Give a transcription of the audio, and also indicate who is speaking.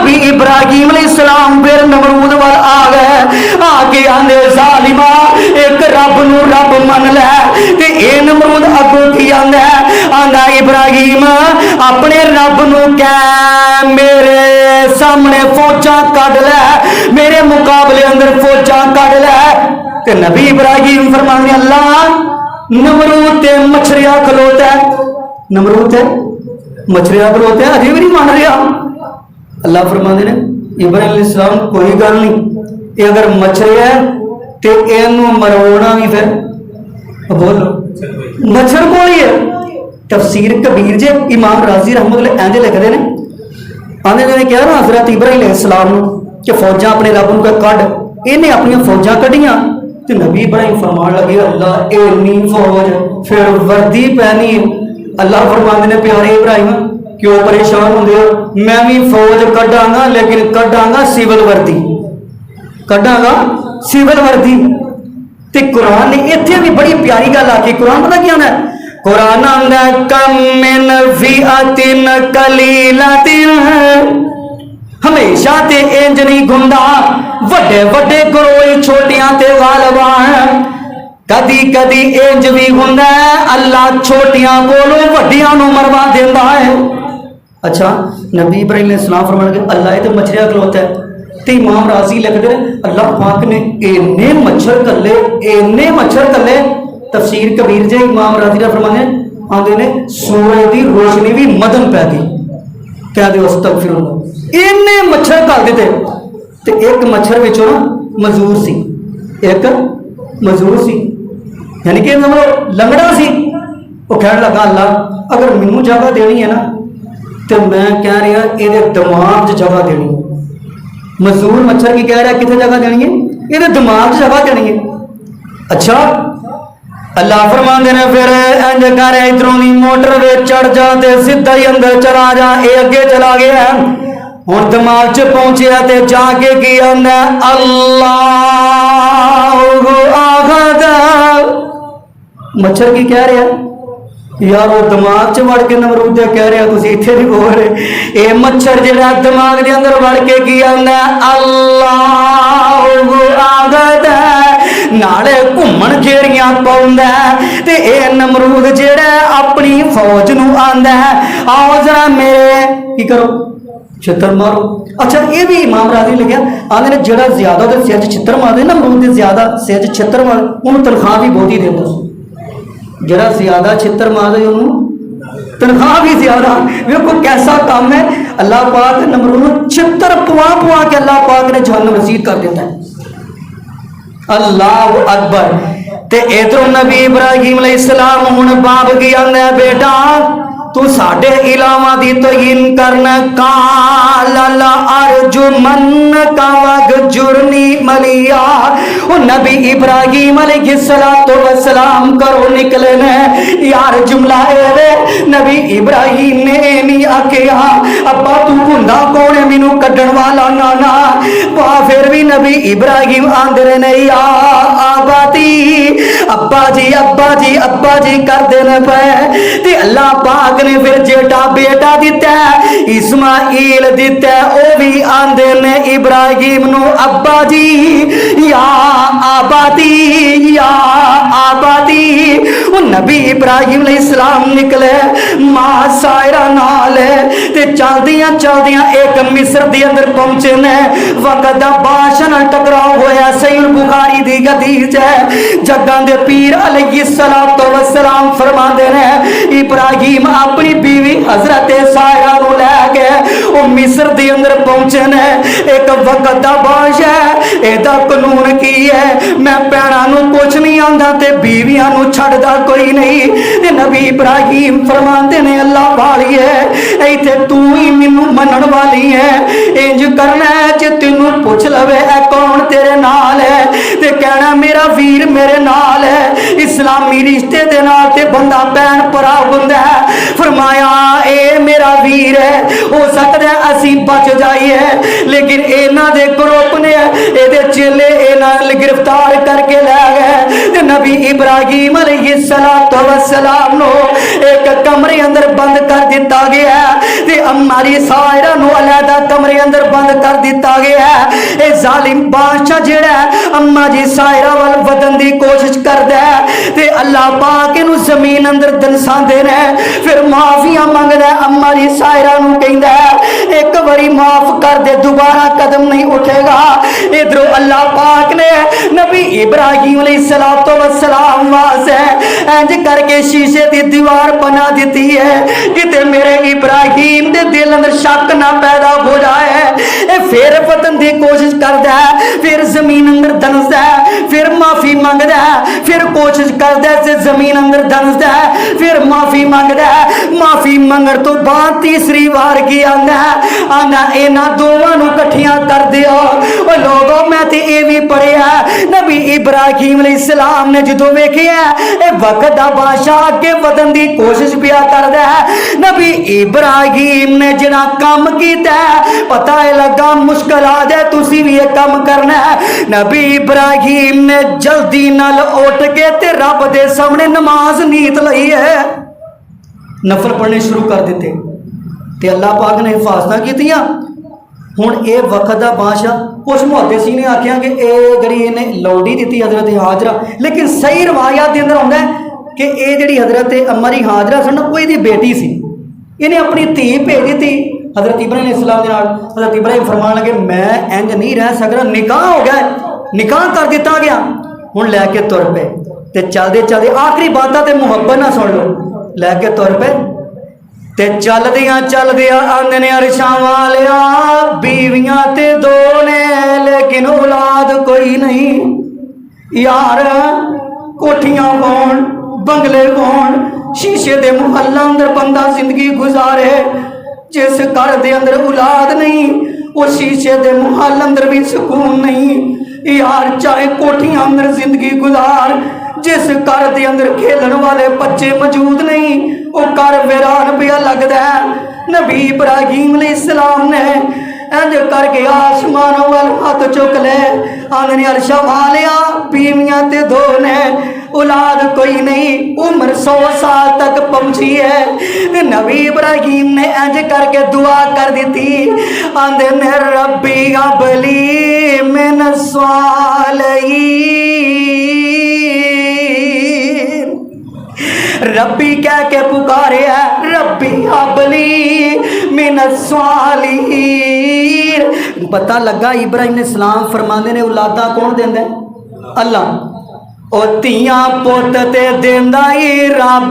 Speaker 1: नबी इब्राहिम अलैहिस्सलाम फिर नमरूद वाल आ गए, आके आंदे जालिमा एक रब नू रब मन लै। ते ए नमरूद अगों की आंदा आंदा इब्राहिम अपने रब नू कह मेरे सामने फौजा कढ लै, मेरे मुकाबले अंदर फौजा कढ लै। ते नबी इब्राहिम फरमाने अल्लाह नमरूद ते मछरिया खलोता है, नमरूद ते मछरिया खलोता है, अजे भी नहीं मान रहा। अल्लाह फरमाते ने इब्राहिम अलैहिस्सलाम कोई गल नहीं, ये अगर मछरिया है तो इनू मरोना भी फिर बोलो मच्छर को ही है। तफसीर कबीर जे इमाम राजी रहमतुल्लाह ऐंदे लिखते हैं, आंदे ने क्या ना हजरत इब्राहिम अलैहिस्सलाम कि फौजा अपने रब नूं कढ, इन्हें अपन फौजा कढ़ियां तो नबी इब्राहिम फरमान लगे अल्लाह इन्नी फौज फिर वर्दी पहनी है। अल्लाह फरमाते ने प्यारे इब्राहिम क्यों परेशान होंदे हो, मैं भी फौज कढ़ांगा लेकिन कढ़ांगा सिविल वर्दी, कढ़ांगा सिविल वर्दी। ते कुरान ने इत्थे भी बड़ी प्यारी गल आखी। कुरान पता क्या है, कुरान आंदा कम मिन फिअतिन कलीलतिन, हमेशा ते इंज नहीं घुमदा वड्डे वड्डे गरोह छोटियां ते गालबा, कदी कदी इंज भी हुंदा अल्लाह छोटियां कोलों वड्डियां नूं मरवा देंदा है। अच्छा नबी इब्राहिम अलैहिस्सलाम फरमान के अल्लाह तो मछरिया खलोता है, तो इमाम राजी लिखते हैं अल्लाह पाक ने इन्ने मच्छर कले, इन्ने मच्छर कले। तफसीर कबीर जे इमाम राजी का फरमाने आंदे ने सूरज की रोशनी भी मदन पै गई, कह दो अस्तगफिरुल्लाह, इन्ने मच्छर कर देते। तो एक मच्छर विचों ना मजूर सी, एक मजूर सी यानी कि लंगड़ा सी, वो कह लगा अल्लाह अगर मैनू जगह देनी है ना तो मैं कह रहा ये दिमाग च जगह देनी है। मजदूर मच्छर की कह रहा कितने जगह देनी है, ये दिमाग च जगह देनी है। अच्छा अल्लाह फरमाते ने फिर इंज कर इधरों की मोटर वे चढ़ जा ते सीधा ही अंदर चला जा, ये अगे चला गया हुण दिमाग च पहुंचे ते जाके की आंदा अल्लाहु अहद। मच्छर की कह रहा यार वो दिमाग च वड़ के नमरूद कह रहा तुम इतने नहीं बोल रहे, ये मच्छर जो दिमाग के अंदर वड़ के की आंदा अल्लाहु अहद, नाले घूमन घेरियां पाउंदा ते ए नमरूद जेड़ा अपनी फौज नूं आंदा आओ जरा मेरे की करो छित्र मारो। अच्छा ये भी इमाम राजी लिखा आंदे ने जेड़ा ज्यादा तो सिर छित्र मारदे नमरूद दे ज्यादा सिर छित्र मार उन्होंने तनख्वाह भी बहुत ही देंदा, जरा ज्यादा छित्र मारदे उन्होंने तनख्वाह भी ज्यादा। देखो कैसा काम है, अल्लाह पाक नमरूद छित्र पुआ पुआ के अल्लाह पाक ने जहन्नम रसीद कर देता है। अल्लाह अकबर। ते इधरों नबी इब्राहिम अलैहिस्सलाम हुण बाप की आंदा बेटा तू साडे इलावा दी तोहीन करना, काल अर्जु मन का वगजुरनी मलिया। ओ नबी इब्राहिम अलैहिस्सलातु वस्सलाम करो निकले ने यार जुमला ए नबी इब्राहिम ने नहीं आखिया अब्बा तू भुंदा कौन है मैनू कड्डण वाला, ना ना वहां फिर भी नबी इब्राहिम आंदे ने या आबादी अब्बा जी अब्बा जी अब्बा जी कर देने पे। ते अल्लाह पाक ने फिर जेटा बेटा दिता इस्माइल दिता ओ भी आंदे ने इब्राहिम नु अब्बा जी या आबादी या आबादी। वो नबी इब्राहिम अलैहिस्सलाम निकले मां सायरा नाल ते चलदियां चलदियां एक मिस्र दे अंदर पहुंचे ने, वक्त दा बादशाह नाल टकराव होया। सही बुखारी दी हदीस है, जग्गां दे पीर अलैहिस्सलातु वस्सलाम फरमांदे ने इब्राहिम अपनी बीवी हजरत सायरा नूं लैके ओ मिस्र दे अंदर पहुंचे ने। एक वक्त दा बादशाह एदा कानून की है, मैं भैणां नूं कुछ नहीं आंदा ते बीवियां नूं छड्डदा कोई नहीं। ते नबी इब्राहिम फरमांदे ने अल्लाह वाली है इत्थे तू ही मैनूं मनण वाली है, इंज करना है जे तैनूं पुछ लवे ए कौन तेरे नाल है ते कहना मेरा वीर मेरे नाल है, इस्लामी रिश्ते दे नाल ते बंदा भैन भरा हुंदा है। फरमाया ए मेरा वीर है, हो सकता है असी बच जाइए, लेकिन इन्हां दे ग्रुप ने इहदे चेले इन्हां गिरफ्तार करके ले गए ते नबी इब्राहिम अलैहिस्सलातु वस्सलाम नो एक कमरे अंदर बंद कर दिता गया है ते अम्मारी सायरा नु अलहदा कमरे अंदर बंद कर दिता गया है। ए जालिम बादशाह जेड़ा अम्मा जी सायरा वाल वदन दी कोशिश करदा है ते अल्लाह पाक इनू जमीन अंदर दनसांदे ने, फिर माफिया मंगदा अम्मा जी सायरा नु कहंदा एक बारी माफ कर दे, दोबारा कदम नहीं उठेगा। इधरों अल्लाह पाक ने नबी इब्राहिम अलैहिस्सलातु वस्सलाम वास्ते इंज करके शीशे दी दीवार बना दी है कि मेरे इब्राहिम दे दिल अंदर शक ना पैदा हो जाए। फिर वतन की कोशिश करता है, फिर जमीन अंदर दनसदा है, फिर माफी मंगदा है, फिर कोशिश करता है, जमीन अंदर दनसदा है, फिर माफी मंगदा है। माफी मंगण तो बाद तीसरी बार की आंदा है, आंदा इन्हां दोवां नूं इकट्ठियां कर दिओ। ओ लोगो मैं ते ये भी पढ़िया नबी इब्राहिम अलैहिस्सलाम ने जो वेखिया ए वक्त दा बादशाह अगे वदन की कोशिश पिया करदा है। नबी इब्राहिम ने जिहड़ा काम कीता पता है लगा मुश्किल आ जाए तुसी भी ये काम करना है। नबी इब्राहिम ने जल्दी नाल उठ के ते रब दे सामने नमाज नीत लई है, नफल पढ़ने शुरू कर दिते ते अल्लाह पाक ने हिफाजत कीतियां। हुण ये वक्त दा बादशाह कुछ मुहद्दिसीन ने आख्या कि जिहड़ी इन्हें लौड़ी दी हजरत हाजरा, लेकिन सही रवायत के अंदर आउंदा है कि ये जिहड़ी हजरत अम्मा जी हाजरा सन वो इहदी बेटी सी, इन्हें अपनी धी भेज दी थी हजरत इब्राहिम अलैहिस्सलाम दे नाल। हजरत इब्राहिम फरमान लगे मैं इंज नहीं रह सकदा, निकाह हो गया, निकाह कर दिता गया। हुण लैके तुर पे ते चलदे चलदे आखिरी बातां ते मुहब्बत ना सुन लो, लैके तुर पे ते चलदियां चलदियां आंदे ने अरशां वालिया बीवियां ते दो ने लेकिन औलाद कोई नहीं। यार कोठियां कौन, बंगले कौन, शीशे दे मुहल्ला अंदर बंदा जिंदगी गुजारे, जिस घर दे अंदर औलाद नहीं वो शीशे दे मुहल अंदर भी सुकून नहीं। यार चाहे कोठियां अंदर जिंदगी गुजार, जिस घर के अंदर खेलन वाले बच्चे मौजूद नहीं वो घर वीरान पिया लगता है। नबी इब्राहिम अलैहिस्सलाम ने इंज करके आसमानों वाल हाथ चुक ले, आंगने अरशा वालिया बीवियां ते दो ने, औलाद कोई नहीं, उम्र 100 साल तक पहुंची है। नबी इब्राहिम ने इंज करके दुआ कर दी, आंदे ने रब्बी अबली मिन स्वालिहीन, रब्बी कह के पुकारे है, रब्बी अबली मिन स्वालिहीन। पता लगा इब्राहिम ने सलाम फरमाते ने औलादा कौन देंदा? अल्लाह। और तियां पुत ते देंदा ही रब।